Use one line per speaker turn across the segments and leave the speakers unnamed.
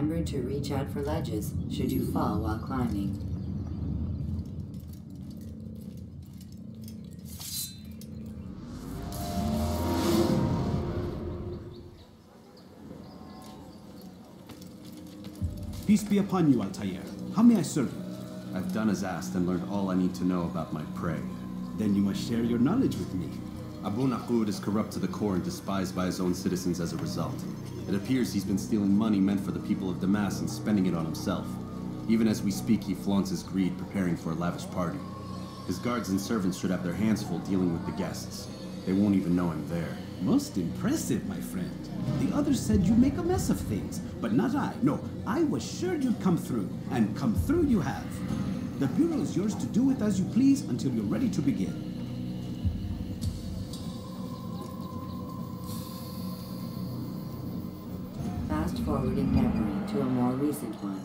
Remember to reach out for ledges should you fall while climbing.
Peace be upon you, Altair. How may I serve you?
I've done as asked and learned all I need to know about my prey.
Then you must share your knowledge with me.
Abu Naqud is corrupt to the core and despised by his own citizens as a result. It appears he's been stealing money meant for the people of Damas and spending it on himself. Even as we speak, he flaunts his greed, preparing for a lavish party. His guards and servants should have their hands full dealing with the guests. They won't even know I'm there.
Most impressive, my friend. The others said you make a mess of things, but not I. No, I was sure you'd come through, and come through you have. The Bureau is yours to do with as you please until you're ready to begin.
Fast forward in memory to a more recent one.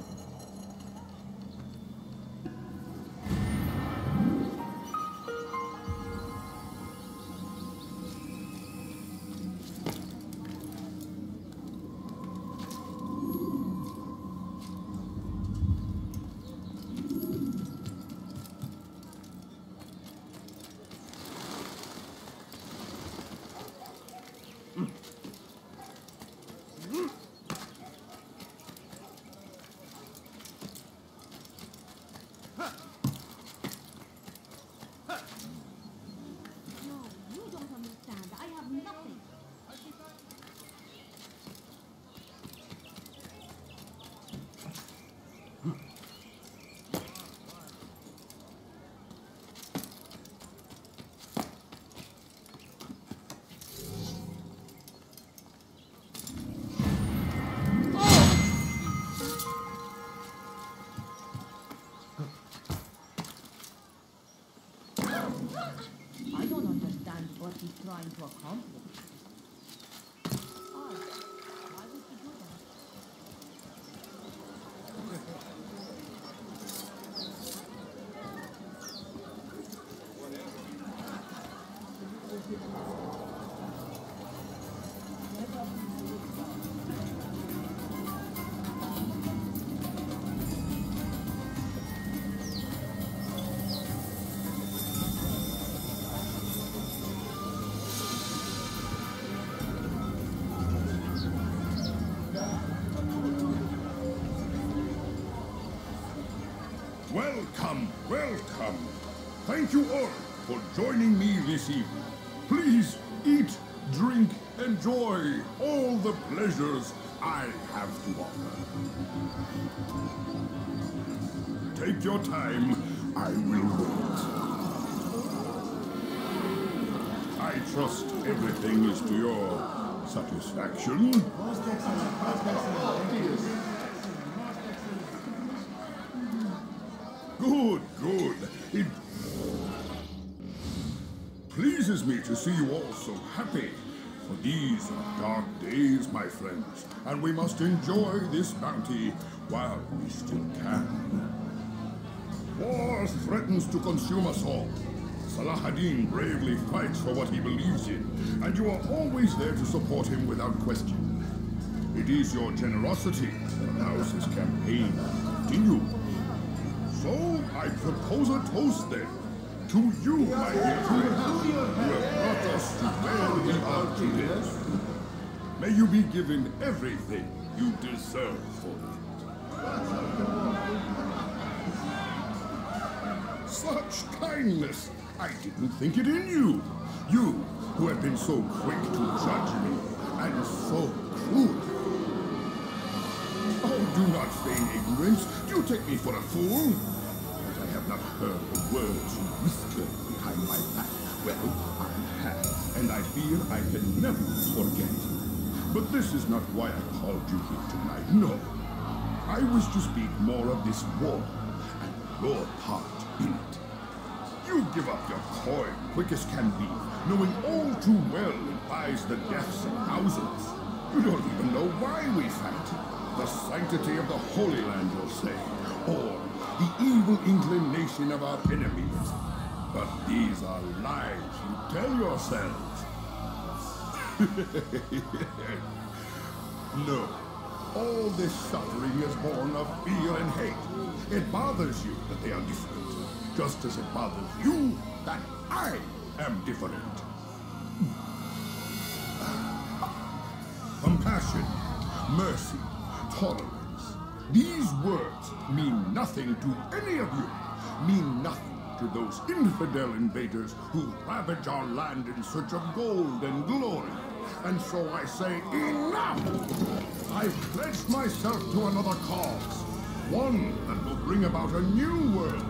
I don't understand what he's trying to accomplish. Why would he do
Welcome, welcome. Thank you all for joining me this evening. Please eat, drink, enjoy all the pleasures I have to offer. Take your time, I will wait. I trust everything is to your satisfaction. Good, good. It pleases me to see you all so happy. For these are dark days, my friends, and we must enjoy this bounty while we still can. War threatens to consume us all. Salah ad-Din bravely fights for what he believes in, and you are always there to support him without question. It is your generosity that allows his campaign to continue. So, I propose a toast then, to you, my dear friends, who have brought us to where we are today. May you be given everything you deserve for it. Such kindness! I didn't think it in you. You, who have been so quick to judge me, and so cruel. Oh, do not feign ignorance. Do you take me for a fool? But I have not heard the words you whispered behind my back. Well, I have, and I fear I can never forget. But this is not why I called you here tonight. No. I wish to speak more of this war, and your part in it. You give up your coin quick as can be, knowing all too well it buys the deaths of thousands. You don't even know why we fight. The sanctity of the Holy Land, you'll say, or the evil inclination of our enemies. But these are lies you tell yourselves. No, All this suffering is born of fear and hate. It bothers you that they are different, just as it bothers you that I am different. Compassion, mercy, tolerance. These words mean nothing to any of you. Mean nothing to those infidel invaders who ravage our land in search of gold and glory. And so I say, enough! I've pledged myself to another cause. One that will bring about a new world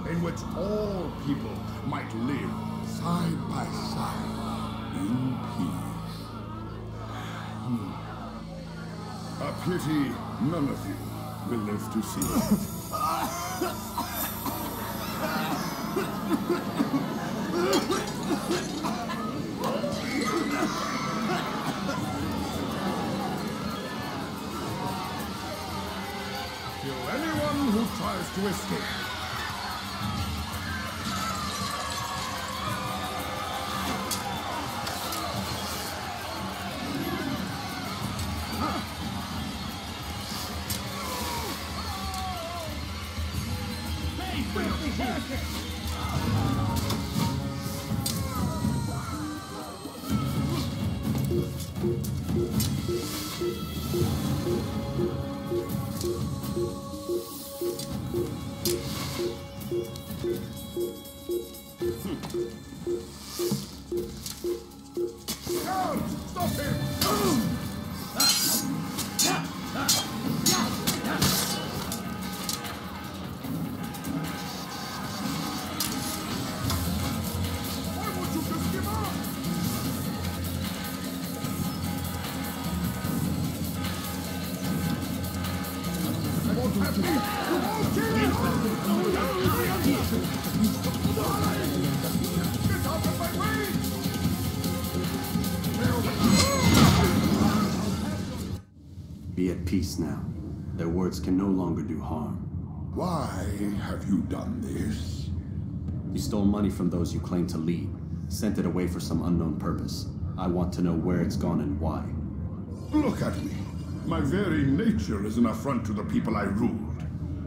in which all people might live side by side in peace. A pity none of you will live to see it. Kill anyone who tries to escape. Stop him! Why won't you just give up? I won't have me! You won't kill him! Get out of my way!
Be at peace now. Their words can no longer do harm.
Why have you done this?
You stole money from those you claim to lead, sent it away for some unknown purpose. I want to know where it's gone and why.
Look at me. My very nature is an affront to the people I ruled.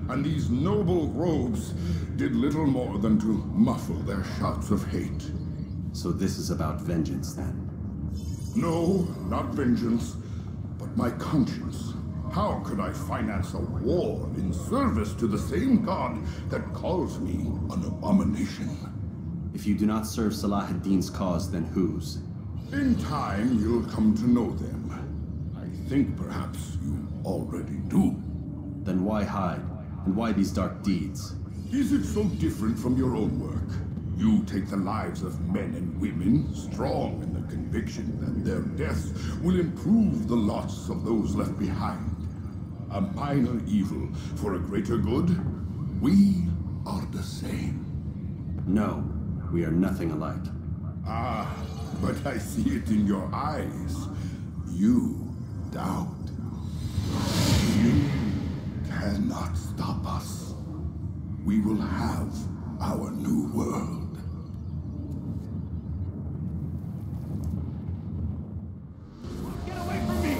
And these noble robes did little more than to muffle their shouts of hate.
So this is about vengeance then?
No, not vengeance, but my conscience. How could I finance a war in service to the same god that calls me an abomination?
If you do not serve Salah ad-Din's cause, then whose?
In time, you'll come to know them. I think perhaps you already do.
Then why hide? And why these dark deeds?
Is it so different from your own work? You take the lives of men and women, strong in the conviction that their deaths will improve the lots of those left behind. A minor evil for a greater good? We are the same.
No, we are nothing alike.
Ah, but I see it in your eyes. You doubt. You cannot stop us. We will have our new world.
Get away from me!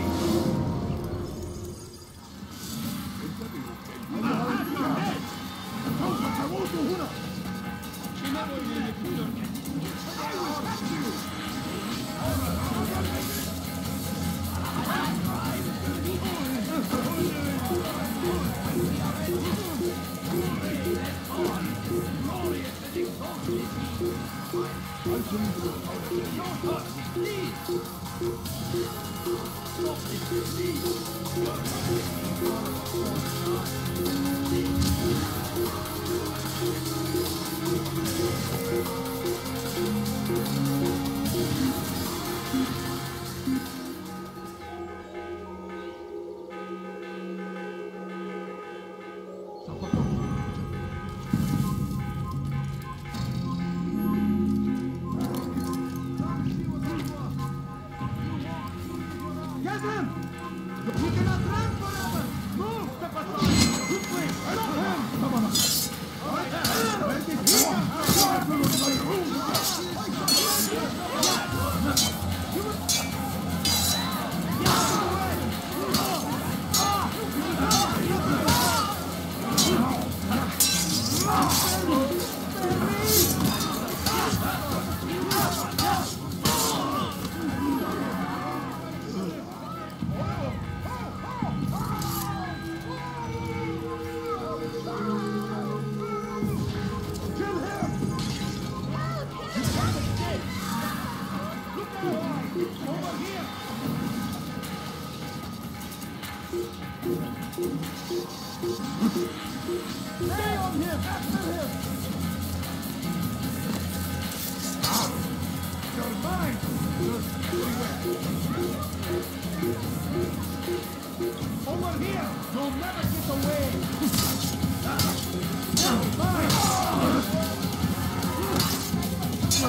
Who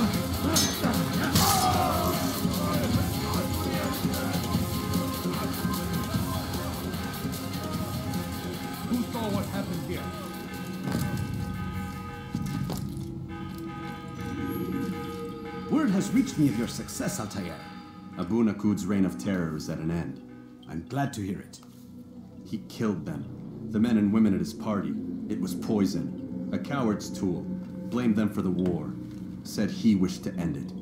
saw what happened here?
Word has reached me of your success, Altair.
Abu Nakud's reign of terror is at an end.
I'm glad to hear it.
He killed them. The men and women at his party. It was poison. A coward's tool. Blamed them for the war. Said he wished to end it.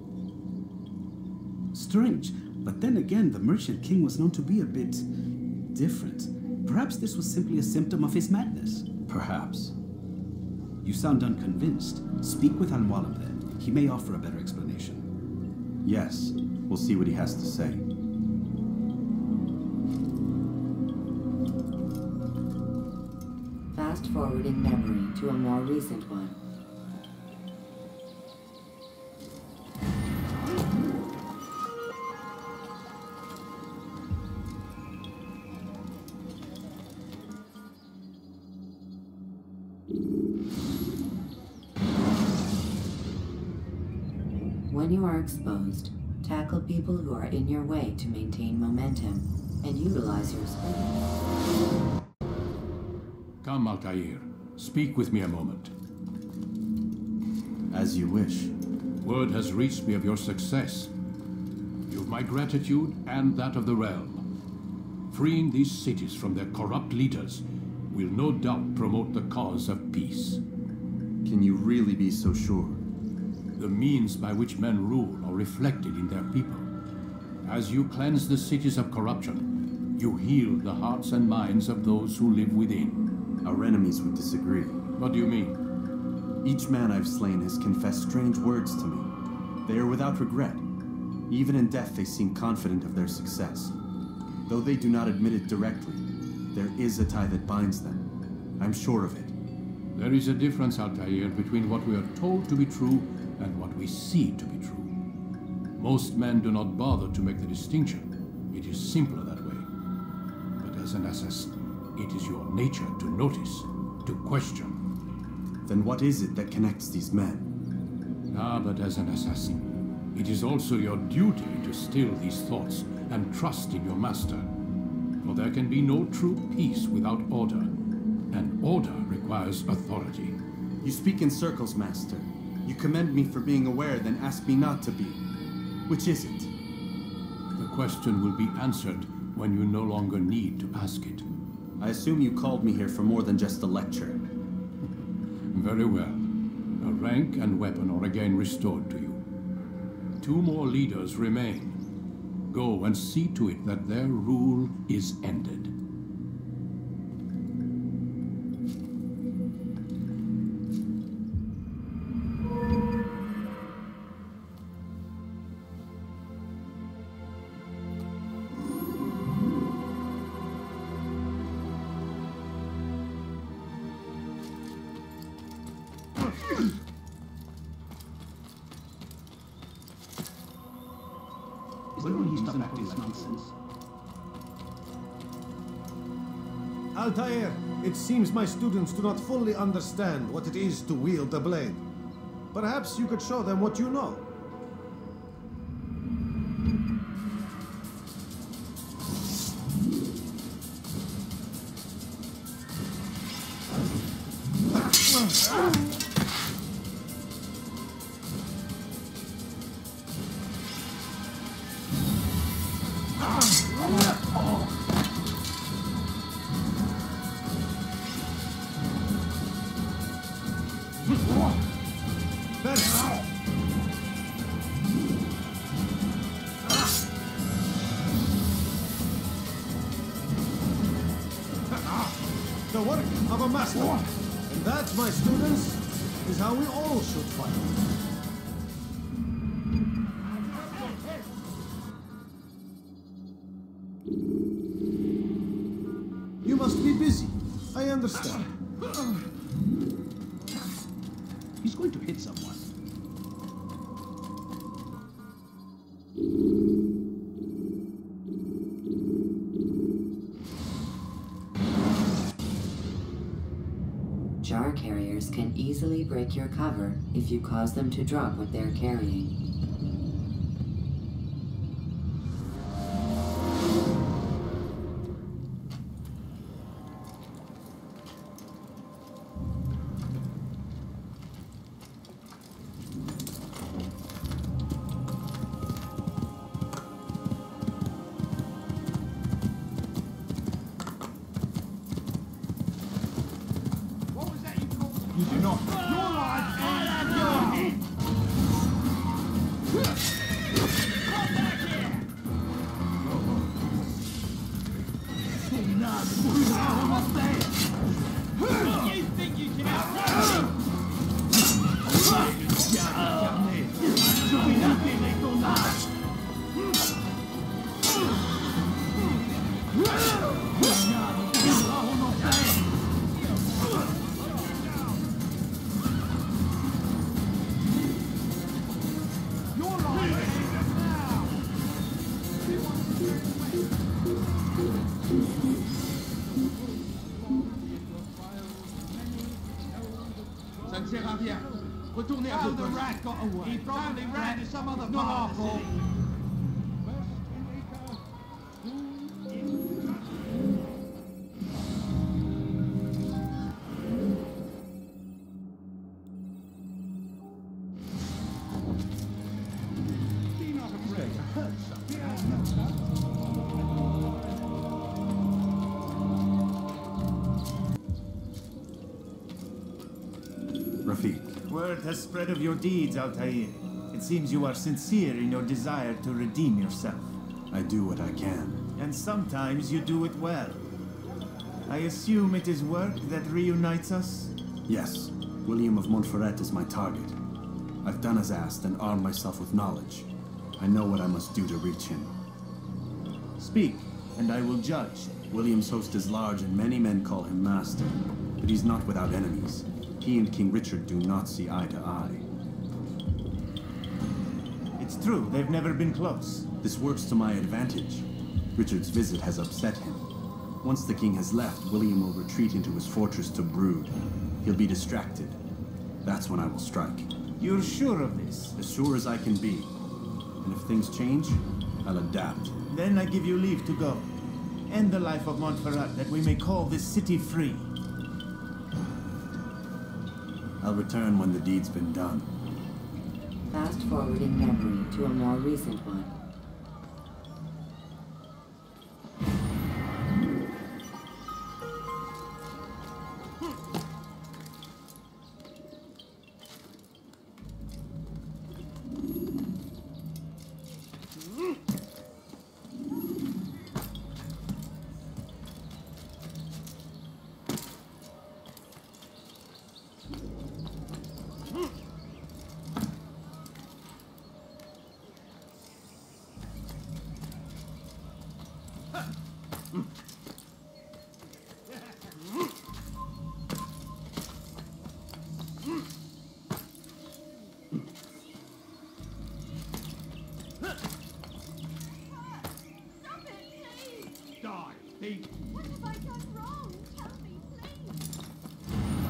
Strange, but then again, the Merchant King was known to be a bit different. Perhaps this was simply a symptom of his madness.
Perhaps.
You sound unconvinced. Speak with Al-Mualim then. He may offer a better explanation.
Yes. We'll see what he has to say.
Fast forwarding memory to a more recent one. When you are exposed, tackle people who are in your way to maintain momentum, and utilize your speed.
Come, Altair. Speak with me a moment.
As you wish.
Word has reached me of your success. You've my gratitude and that of the realm. Freeing these cities from their corrupt leaders will no doubt promote the cause of peace.
Can you really be so sure?
The means by which men rule are reflected in their people. As you cleanse the cities of corruption, you heal the hearts and minds of those who live within.
Our enemies would disagree.
What do you mean?
Each man I've slain has confessed strange words to me. They are without regret. Even in death they seem confident of their success. Though they do not admit it directly, there is a tie that binds them. I'm sure of it.
There is a difference, Altair, between what we are told to be true and what we see to be true. Most men do not bother to make the distinction. It is simpler that way. But as an assassin, it is your nature to notice, to question.
Then what is it that connects these men?
But as an assassin, it is also your duty to still these thoughts and trust in your master. For there can be no true peace without order, and order requires authority.
You speak in circles, Master. You commend me for being aware, then ask me not to be. Which is it?
The question will be answered when you no longer need to ask it.
I assume you called me here for more than just a lecture.
Very well. A rank and weapon are again restored to you. 2 more leaders remain. Go and see to it that their rule is ended.
When will he stop acting like nonsense?
Altair, it seems my students do not fully understand what it is to wield a blade. Perhaps you could show them what you know. The work of a master. And that, my students, is how we all should fight. You must be busy. I understand.
He's going to hit someone.
Jar carriers can easily break your cover if you cause them to drop what they're carrying.
You do not. Your life and your head. Come back here. You think you can outrun me?
Ça ne sert à rien. Retournez à vos postes.
rat got away.
He probably ran to some other
Not
part
our
of the
fault.
city. Be not afraid to hurt
Rafiq,
Word has spread of your deeds, Altair. It seems you are sincere in your desire to redeem yourself.
I do what I can.
And sometimes you do it well. I assume it is work that reunites us?
Yes, William of Montferrat is my target. I've done as asked and armed myself with knowledge. I know what I must do to reach him.
Speak, and I will judge.
William's host is large and many men call him master, but he's not without enemies. He and King Richard do not see eye to eye.
It's true, they've never been close.
This works to my advantage. Richard's visit has upset him. Once the king has left, William will retreat into his fortress to brood. He'll be distracted. That's when I will strike.
You're sure of this?
As sure as I can be. And if things change, I'll adapt.
Then I give you leave to go. End the life of Montferrat, that we may call this city free.
I'll return when the deed's been done.
Fast forwarding memory to a more recent one.
Die, thief.
What have I done wrong? Tell me, please.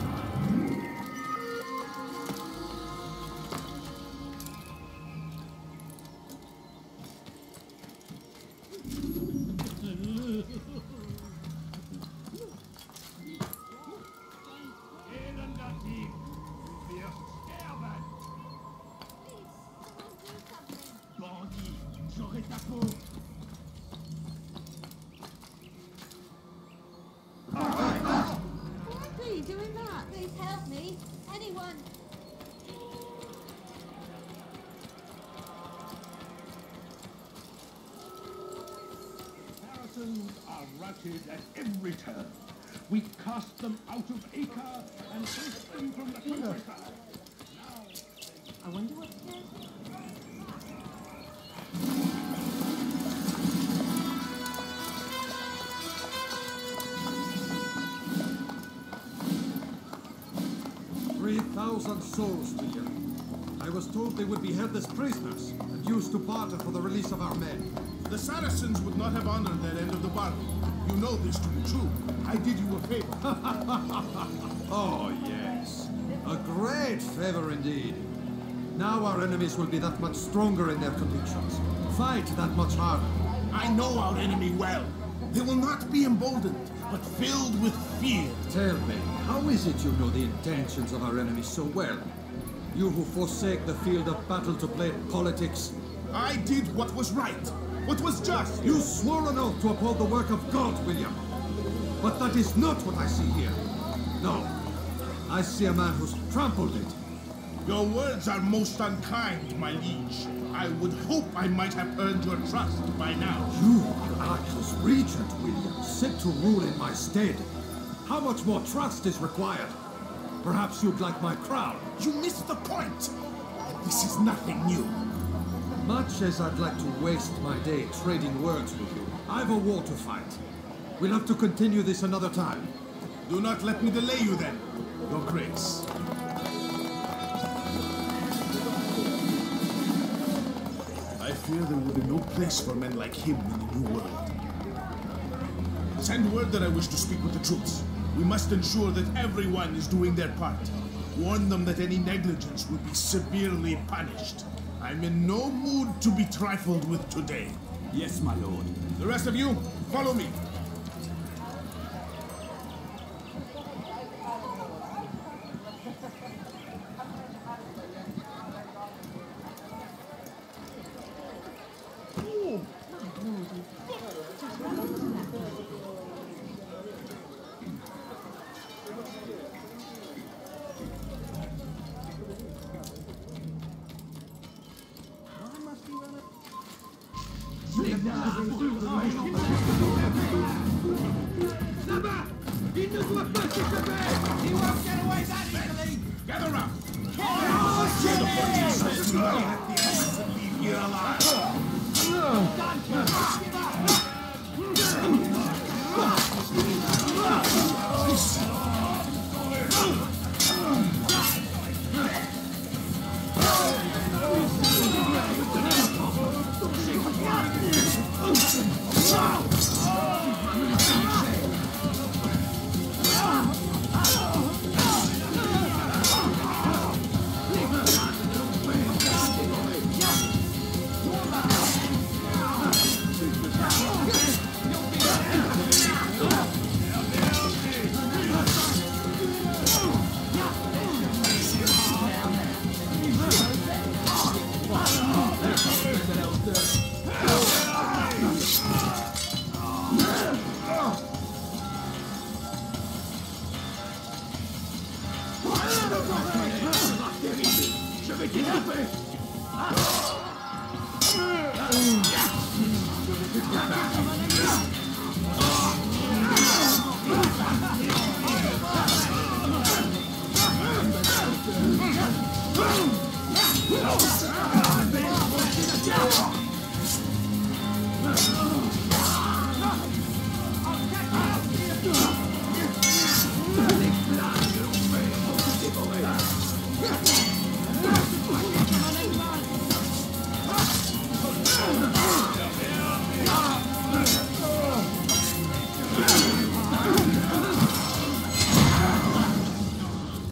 Elender-Dieb. Du wirst sterben.
Please, do something.
Bandit, j'aurai ta peau.
Why are you doing that? Please help me. Anyone.
Saracens are routed at every turn. We cast them out of Acre and chased them from the countryside.
I wonder what it is.
3,000 souls, William. I was told they would be held as prisoners and used to barter for the release of our men.
The Saracens would not have honored that end of the bargain. You know this to be true. I did you a favor.
Oh, yes. A great favor indeed. Now our enemies will be that much stronger in their convictions. Fight that much harder.
I know our enemy well. They will not be emboldened, but filled with fear.
Tell me, how is it you know the intentions of our enemies so well? You who forsake the field of battle to play politics.
I did what was right, what was just.
You swore an oath to uphold the work of God, William. But that is not what I see here. No. I see a man who's trampled it.
Your words are most unkind, my liege. I would hope I might have earned your trust by now.
You are Arcus Regent, William, set to rule in my stead. How much more trust is required? Perhaps you'd like my crown.
You missed the point. This is nothing new.
Much as I'd like to waste my day trading words with you, I've a war to fight. We'll have to continue this another time.
Do not let me delay you then, Your Grace. I fear there will be no place for men like him in the New World. Send word that I wish to speak with the troops. We must ensure that everyone is doing their part. Warn them that any negligence will be severely punished. I'm in no mood to be trifled with today.
Yes, my lord.
The rest of you, follow me. Gather round.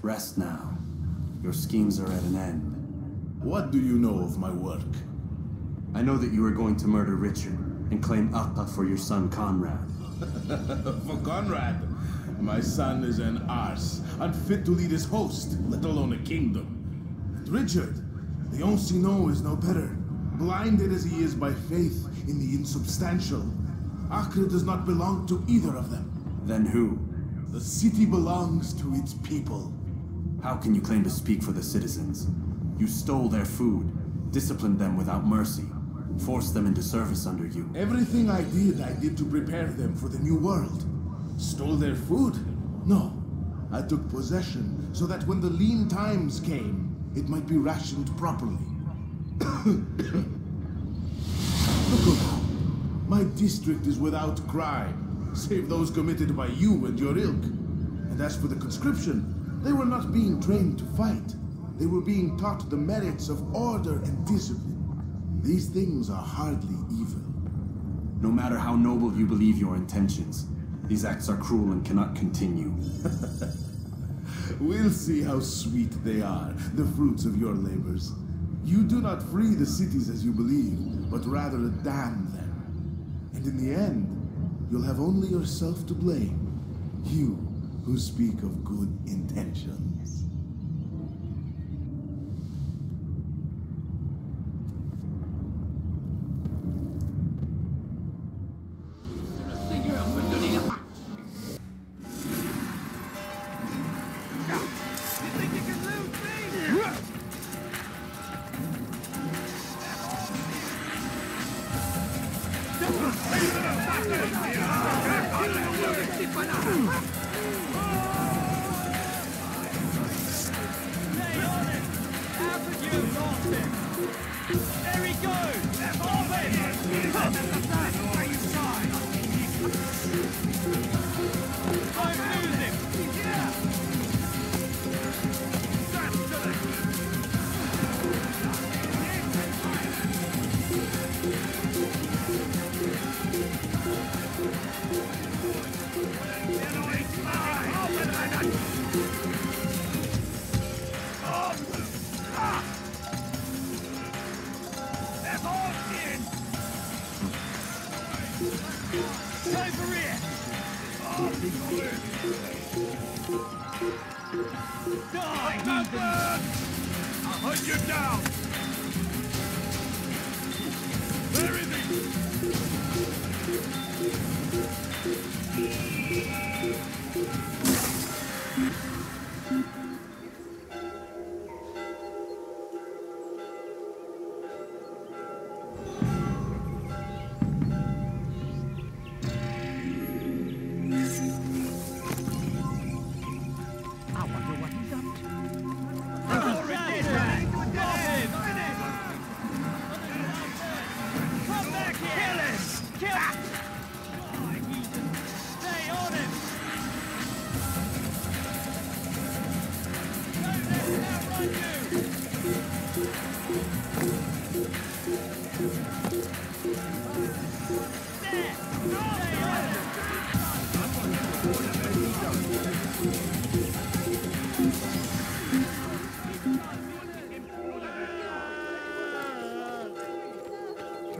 Rest now. Your schemes are at an end.
What do you know of my work?
I know that you are going to murder Richard and claim Alta for your son Conrad.
For Conrad, my son is an arse, unfit to lead his host, let alone a kingdom. And Richard, the Ancien is no better, blinded as he is by faith in the insubstantial. Acre does not belong to either of them.
Then who?
The city belongs to its people.
How can you claim to speak for the citizens? You stole their food, disciplined them without mercy, forced them into service under you.
Everything I did to prepare them for the new world. Stole their food? No. I took possession so that when the lean times came, it might be rationed properly. Look around. My district is without crime, save those committed by you and your ilk. And as for the conscription, they were not being trained to fight. They were being taught the merits of order and discipline. These things are hardly evil.
No matter how noble you believe your intentions, these acts are cruel and cannot continue.
We'll see how sweet they are, the fruits of your labors. You do not free the cities as you believe, but rather damn them. And in the end, you'll have only yourself to blame. You who speak of good intentions.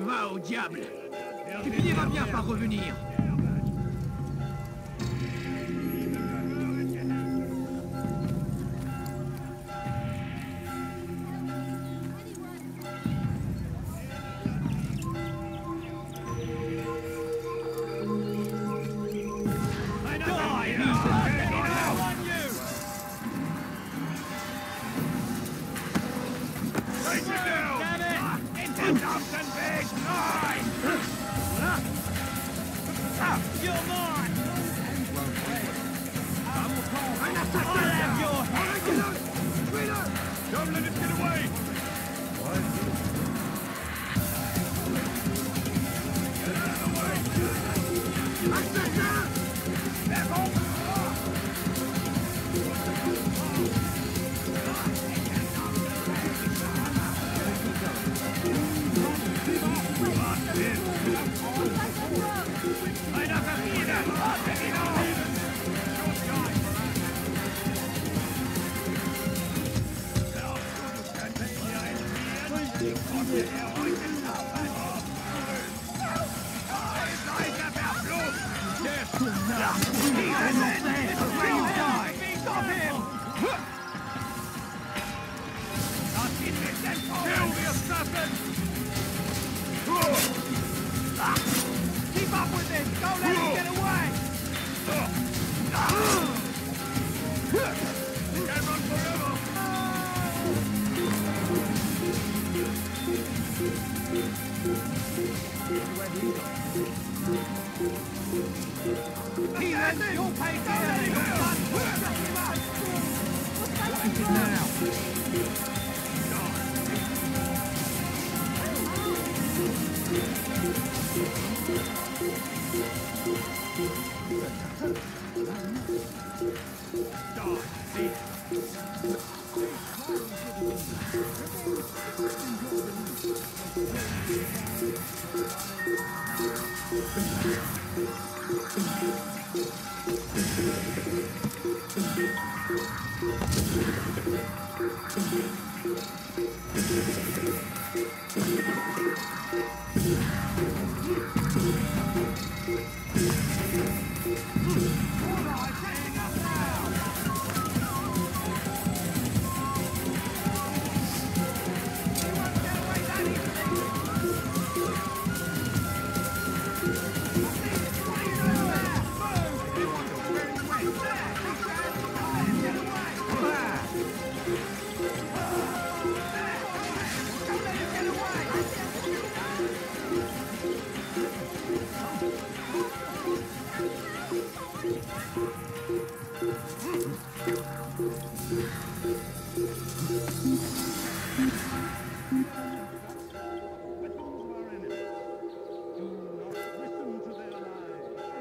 Va au diable! Tu finiras bien par revenir!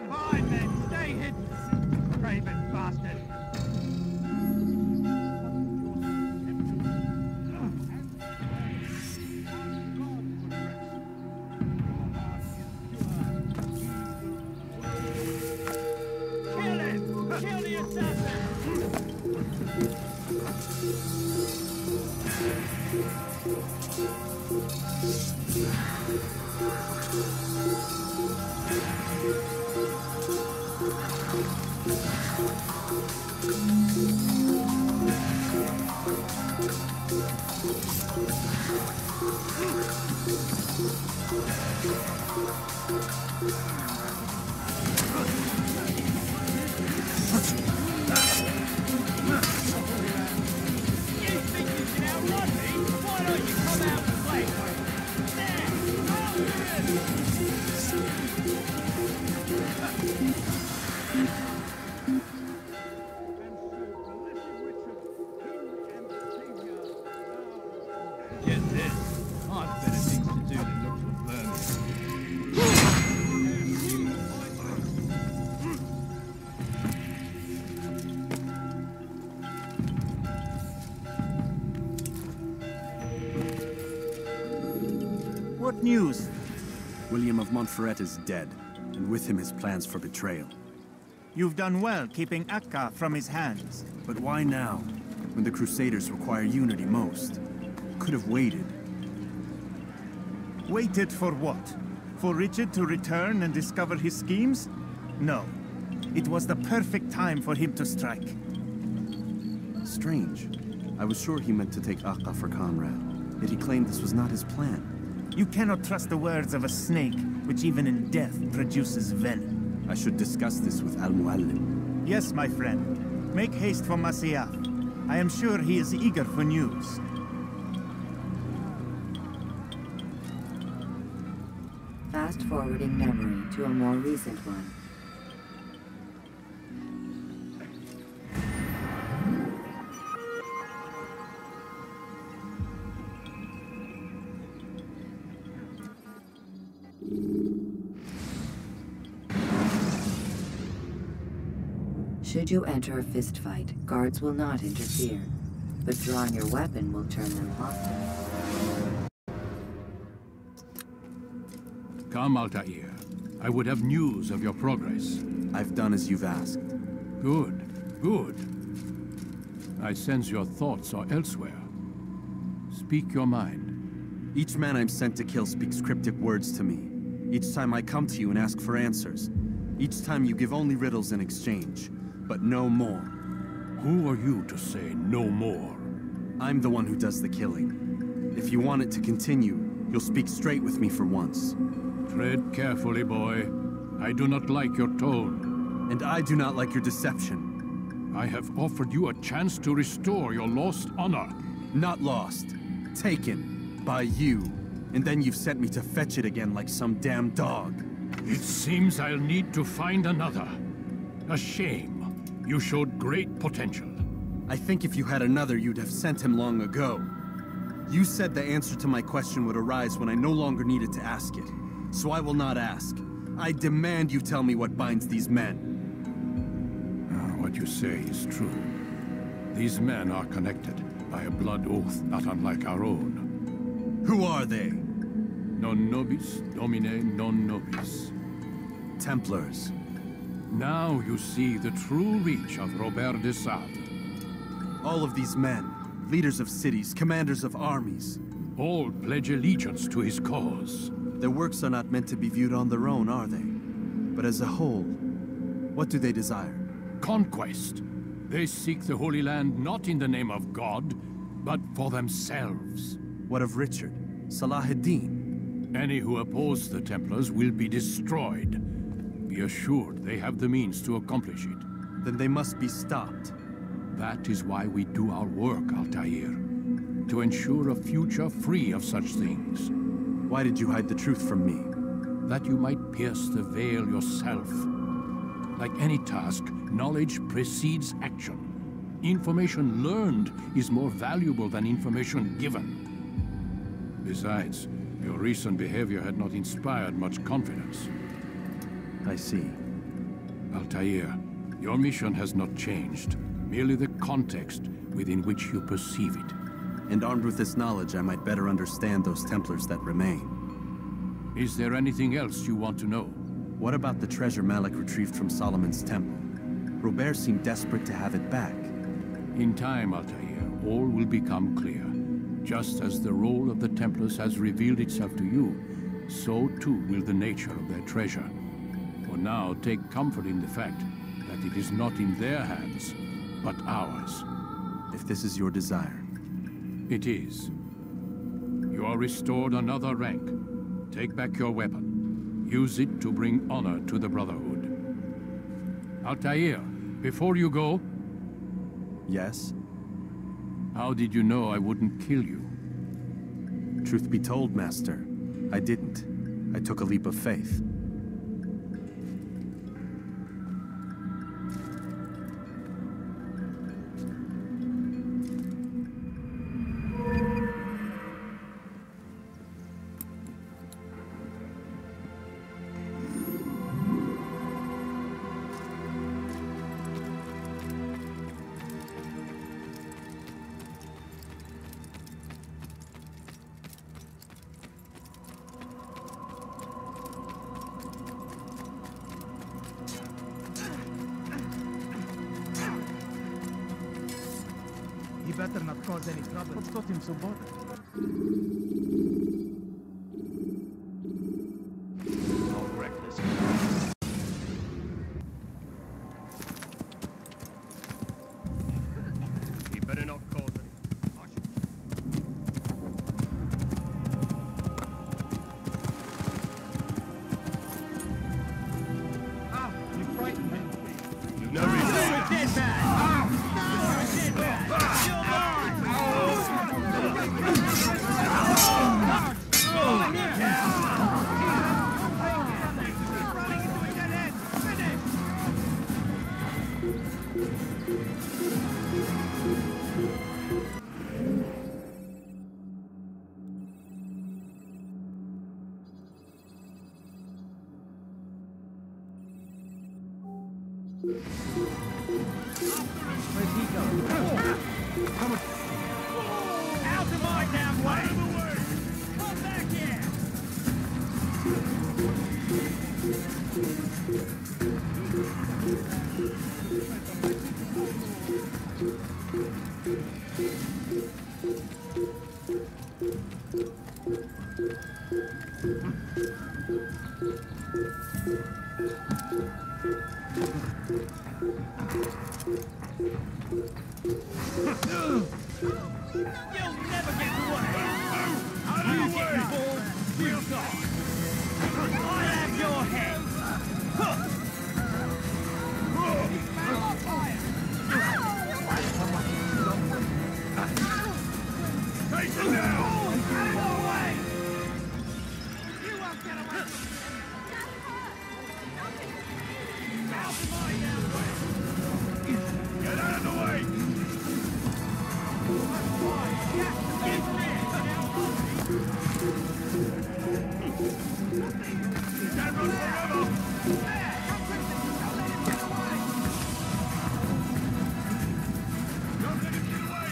Fine then, stay hidden, craven bastard. Kill him! Kill the assassin! You think you can outrun me? Why don't you come out and play with me? Get this. I've better things to do than look for vermin.
What news?
William of Montferrat is dead, and with him his plans for betrayal.
You've done well keeping Akka from his hands.
But why now, when the Crusaders require unity most? Could have waited.
Waited for what? For Richard to return and discover his schemes? No. It was the perfect time for him to strike.
Strange. I was sure he meant to take Akka for Conrad, yet he claimed this was not his plan.
You cannot trust the words of a snake, which even in death produces venom.
I should discuss this with Al-Muallim.
Yes, my friend. Make haste for Masyaf. I am sure he is eager for news.
Fast-forwarding memory to a more recent one. Should you enter a fistfight, guards will not interfere, but drawing your weapon will turn them hostile.
Come, Altair. I would have news of your progress.
I've done as you've asked.
Good, good. I sense your thoughts are elsewhere. Speak your mind.
Each man I'm sent to kill speaks cryptic words to me. Each time I come to you and ask for answers. Each time you give only riddles in exchange, but no more.
Who are you to say no more?
I'm the one who does the killing. If you want it to continue, you'll speak straight with me for once.
Tread carefully, boy. I do not like your tone.
And I do not like your deception.
I have offered you a chance to restore your lost honor.
Not lost. Taken. By you. And then you've sent me to fetch it again like some damn dog.
It seems I'll need to find another. A shame. You showed great potential.
I think if you had another, you'd have sent him long ago. You said the answer to my question would arise when I no longer needed to ask it. So I will not ask. I demand you tell me what binds these men.
What you say is true. These men are connected by a blood oath not unlike our own.
Who are they?
Non nobis, domine non nobis.
Templars.
Now you see the true reach of Robert de Sade.
All of these men, leaders of cities, commanders of armies.
All pledge allegiance to his cause.
Their works are not meant to be viewed on their own, are they? But as a whole, what do they desire?
Conquest. They seek the Holy Land not in the name of God, but for themselves.
What of Richard? Salahuddin?
Any who oppose the Templars will be destroyed. Be assured they have the means to accomplish it.
Then they must be stopped.
That is why we do our work, Altair. To ensure a future free of such things.
Why did you hide the truth from me?
That you might pierce the veil yourself. Like any task, knowledge precedes action. Information learned is more valuable than information given. Besides, your recent behavior had not inspired much confidence.
I see.
Altair, your mission has not changed. Merely the context within which you perceive it.
And armed with this knowledge, I might better understand those Templars that remain.
Is there anything else you want to know?
What about the treasure Malik retrieved from Solomon's temple? Robert seemed desperate to have it back.
In time, Altair, all will become clear. Just as the role of the Templars has revealed itself to you, so too will the nature of their treasure. For now, take comfort in the fact that it is not in their hands, but ours.
If this is your desire.
It is. You are restored another rank. Take back your weapon. Use it to bring honor to the Brotherhood. Altair, before you go...
Yes?
How did you know I wouldn't kill you?
Truth be told, Master, I didn't. I took a leap of faith.
He better not cause any trouble. What's got him so bothered?
All reckless. He better not cause any.
Ah, you frightened me.
You've no reason.
Dead man! Where's he going? Come on.
Out of my damn way! Come back here! You'll never get away! You get involved, we'll die! I have your head! Take him down! Out of my way! You won't get away! Out of my damn way! Get out of the way! Can't run forever! Don't let him get away!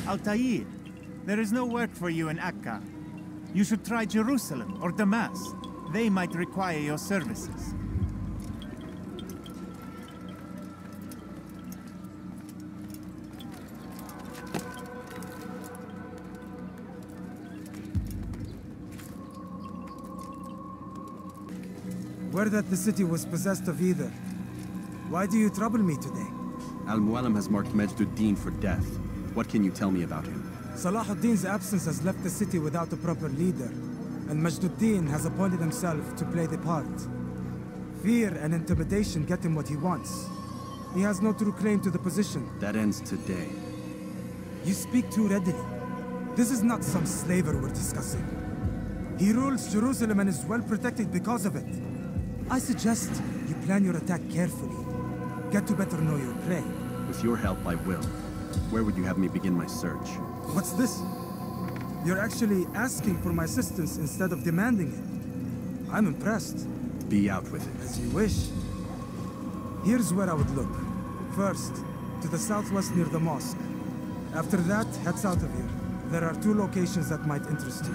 Altair, there is no work for you in Akka. You should try Jerusalem or Damas. They might require your services.
Word that the city was possessed of either. Why do you trouble me today?
Al-Mualim has marked Majd-ud-Din for death. What can you tell me about him?
Salah ad-Din's absence has left the city without a proper leader, and Majd-ud-Din has appointed himself to play the part. Fear and intimidation get him what he wants. He has no true claim to the position.
That ends today.
You speak too readily. This is not some slaver we're discussing. He rules Jerusalem and is well protected because of it. I suggest you plan your attack carefully. Get to better know your prey.
With your help, I will. Where would you have me begin my search?
What's this? You're actually asking for my assistance instead of demanding it. I'm impressed.
Be out with it.
As you wish. Here's where I would look. First, to the southwest near the mosque. After that, head south of here. There are 2 locations that might interest you.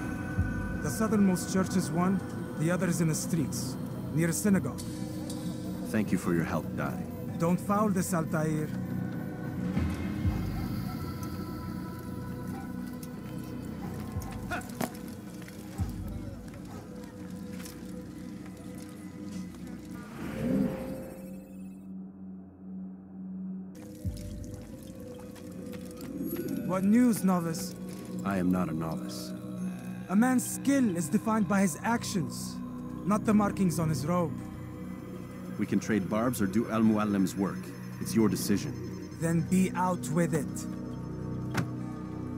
The southernmost church is one, the other is in the streets, near a synagogue.
Thank you for your help, Dari.
Don't foul this, Altair. What news, novice?
I am not a novice.
A man's skill is defined by his actions, not the markings on his robe.
We can trade barbs or do Al-Mualim's work. It's your decision.
Then be out with it.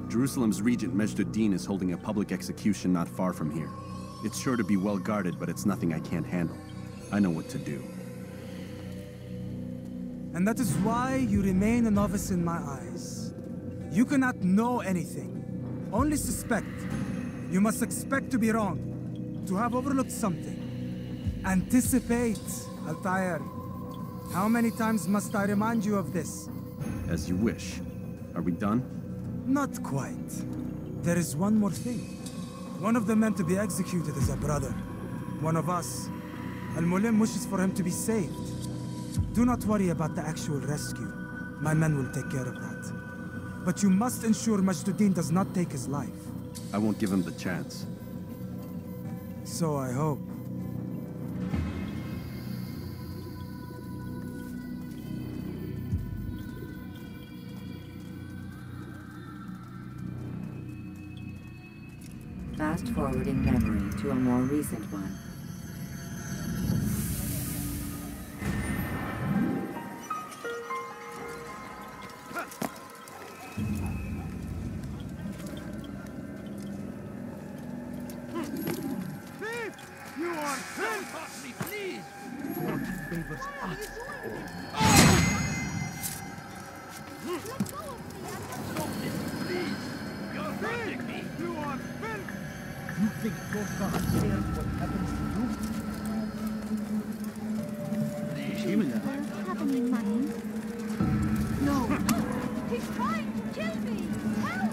Jerusalem's regent Majd-ud-Din is holding a public execution not far from here. It's sure to be well guarded, but it's nothing I can't handle. I know what to do.
And that is why you remain a novice in my eyes. You cannot know anything, only suspect. You must expect to be wrong, to have overlooked something. Anticipate, Altair. How many times must I remind you of this?
As you wish. Are we done?
Not quite. There is one more thing. One of the men to be executed is a brother. One of us. Al-Mulim wishes for him to be saved. Do not worry about the actual rescue. My men will take care of that. But you must ensure Majd-ud-Din does not take his life.
I won't give him the chance.
So I hope.
Fast-forwarding memory to a more recent one.
He's trying to kill me! Help!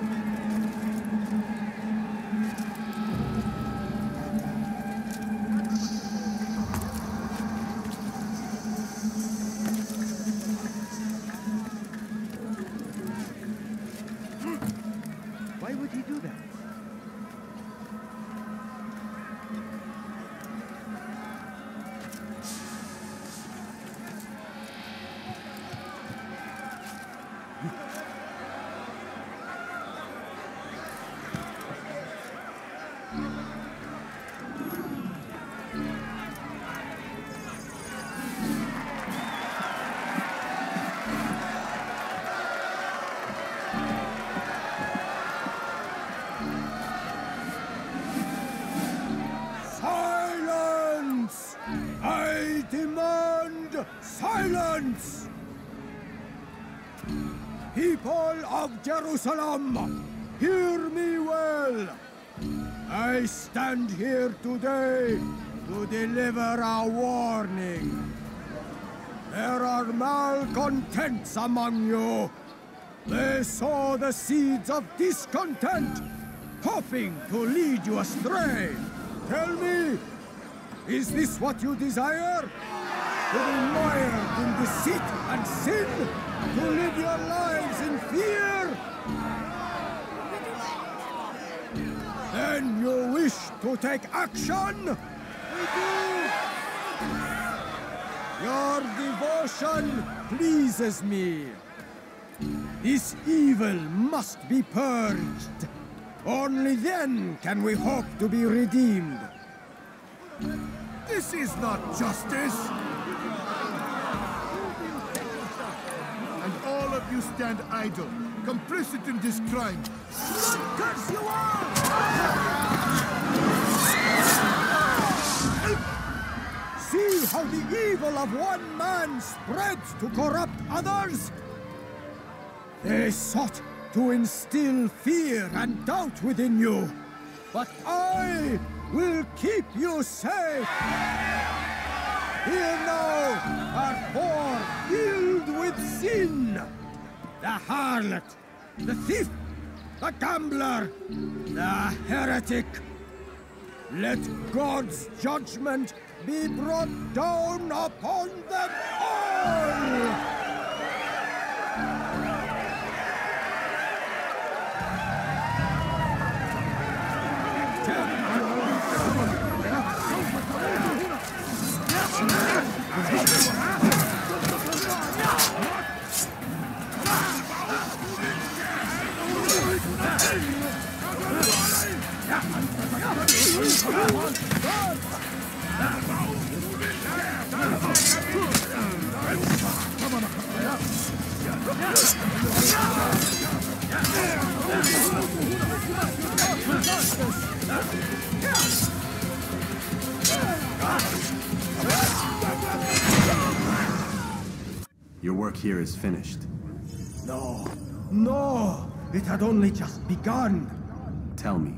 Why would he do that?
Silence! I demand silence! People of Jerusalem, hear me well! I stand here today to deliver a warning. There are malcontents among you.
They sow the seeds of discontent, hoping to lead you astray. Tell me, is this what you desire? To be mired in deceit and sin? To live your lives in fear? Then you wish to take action? We do! Your devotion pleases me. This evil must be purged. Only then can we hope to be redeemed.
This is not justice! And all of you stand idle, complicit in this crime.
Curse you all! See how the evil of one man spreads to corrupt others? They sought to instill fear and doubt within you, but I will keep you safe. Here now are four filled with sin. The harlot, the thief, the gambler, the heretic. Let God's judgment be brought down upon them all!
Your work here is finished.
No! It had only just begun!
Tell me,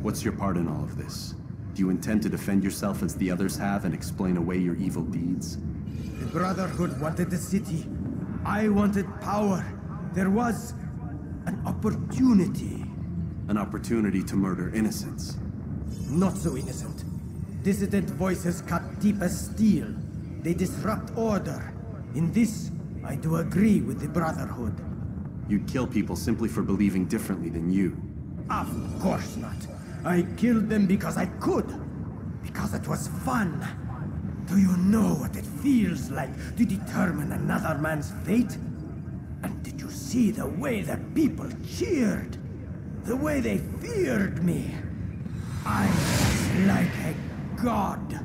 what's your part in all of this? Do you intend to defend yourself as the others have and explain away your evil deeds?
The Brotherhood wanted the city. I wanted power. There was an opportunity.
An opportunity to murder innocents.
Not so innocent. Dissident voices cut deep as steel. They disrupt order. In this, I do agree with the Brotherhood.
You'd kill people simply for believing differently than you.
Of course not. I killed them because I could. Because it was fun. Do you know what it feels like to determine another man's fate? And did you see the way the people cheered? The way they feared me? I was like a god.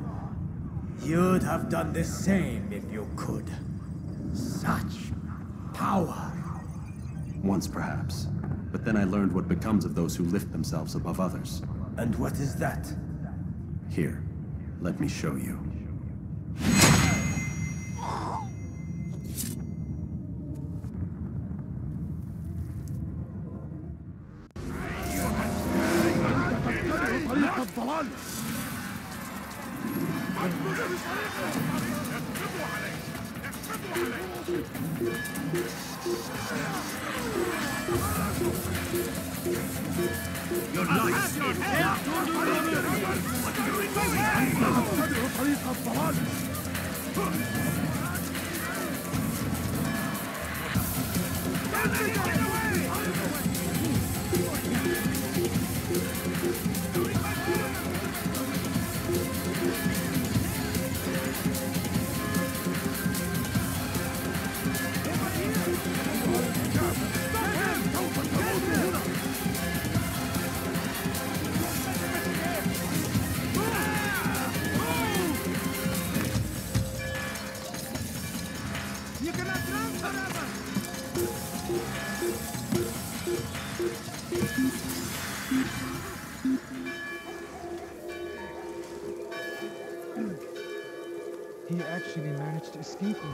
You'd have done the same if you could. Such power.
Once, perhaps. But then I learned what becomes of those who lift themselves above others.
And what is that?
Here, let me show you.
Your life is
He actually managed to escape me.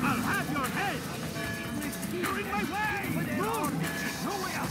I'll have your head! You're in my way! No way out!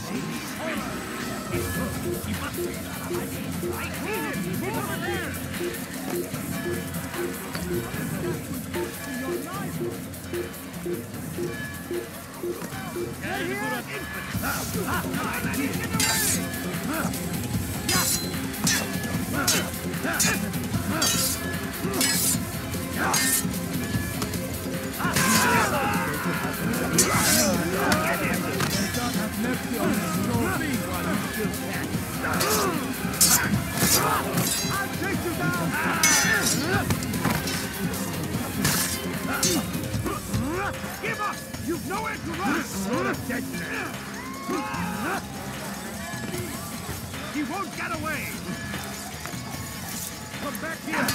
Give up! You've nowhere to run! He won't get away! Come back here!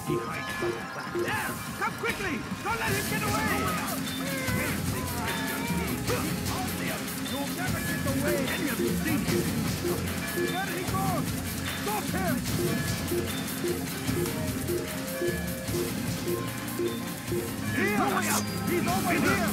He hides from the back. There! Come quickly! Don't let him get away! You'll never get away any of these things! There he goes! Stop him! Here! No way out! He's over here!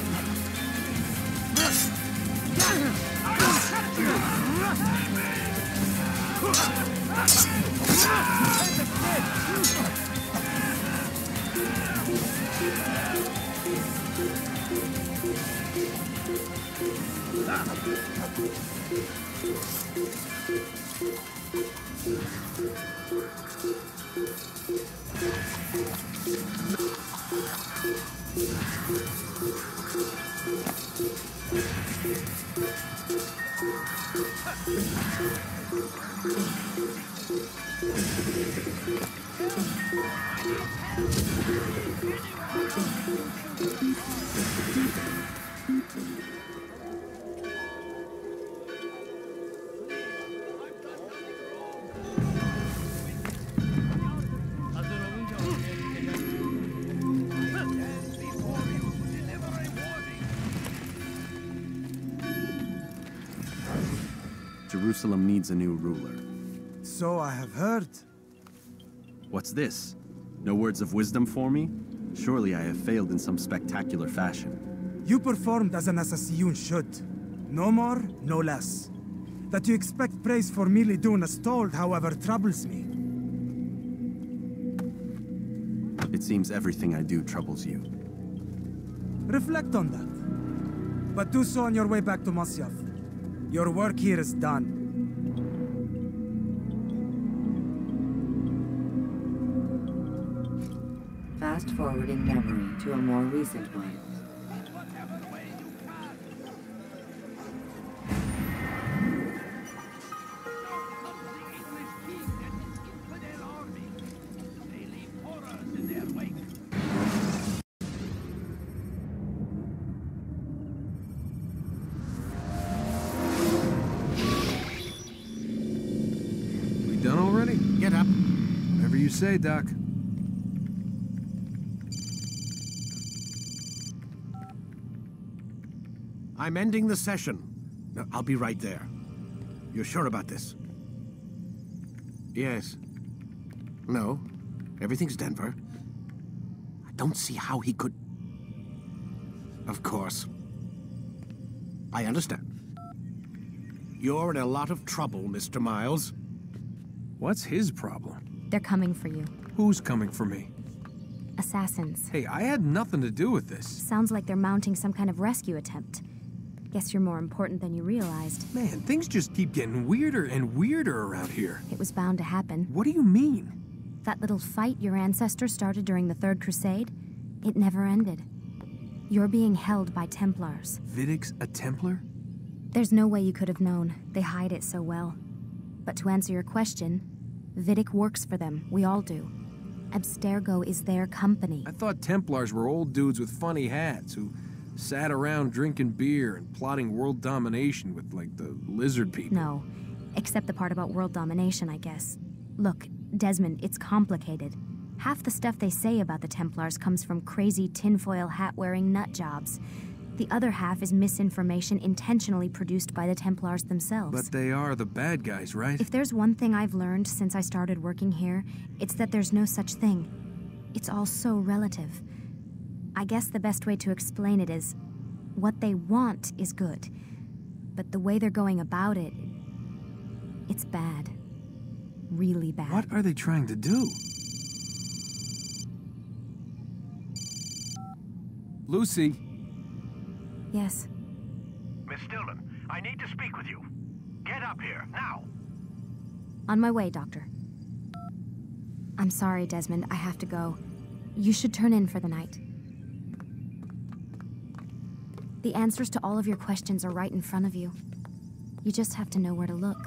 Jerusalem needs a new ruler.
So I have heard.
What's this? No words of wisdom for me? Surely I have failed in some spectacular fashion.
You performed as an assassin should. No more, no less. That you expect praise for merely doing as told, however, troubles me.
It seems everything I do troubles you.
Reflect on that. But do so on your way back to Masyaf. Your work here is done.
Fast forwarding memory to a more recent one.
Done already?
Get up.
Whatever you say, Doc.
I'm ending the session. No, I'll be right there. You're sure about this? Yes. No. Everything's Denver. I don't see how he could... Of course. I understand. You're in a lot of trouble, Mr. Miles.
What's his problem?
They're coming for you.
Who's coming for me?
Assassins.
Hey, I had nothing to do with this.
Sounds like they're mounting some kind of rescue attempt. Guess you're more important than you realized.
Man, things just keep getting weirder and weirder around here.
It was bound to happen.
What do you mean?
That little fight your ancestors started during the Third Crusade, it never ended. You're being held by Templars.
Vidic's a Templar?
There's no way you could have known. They hide it so well. But to answer your question, Vidic works for them. We all do. Abstergo is their company.
I thought Templars were old dudes with funny hats who sat around drinking beer and plotting world domination with, like, the lizard people.
No. Except the part about world domination, I guess. Look, Desmond, it's complicated. Half the stuff they say about the Templars comes from crazy tinfoil hat-wearing nut jobs. The other half is misinformation intentionally produced by the Templars themselves.
But they are the bad guys, right?
If there's one thing I've learned since I started working here, it's that there's no such thing. It's all so relative. I guess the best way to explain it is, what they want is good. But the way they're going about it, It's bad. Really bad.
What are they trying to do? Lucy?
Yes.
Miss Stillman, I need to speak with you. Get up here, now!
On my way, Doctor. I'm sorry, Desmond. I have to go. You should turn in for the night. The answers to all of your questions are right in front of you. You just have to know where to look.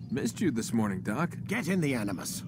Missed you this morning, Doc.
Get in the Animus.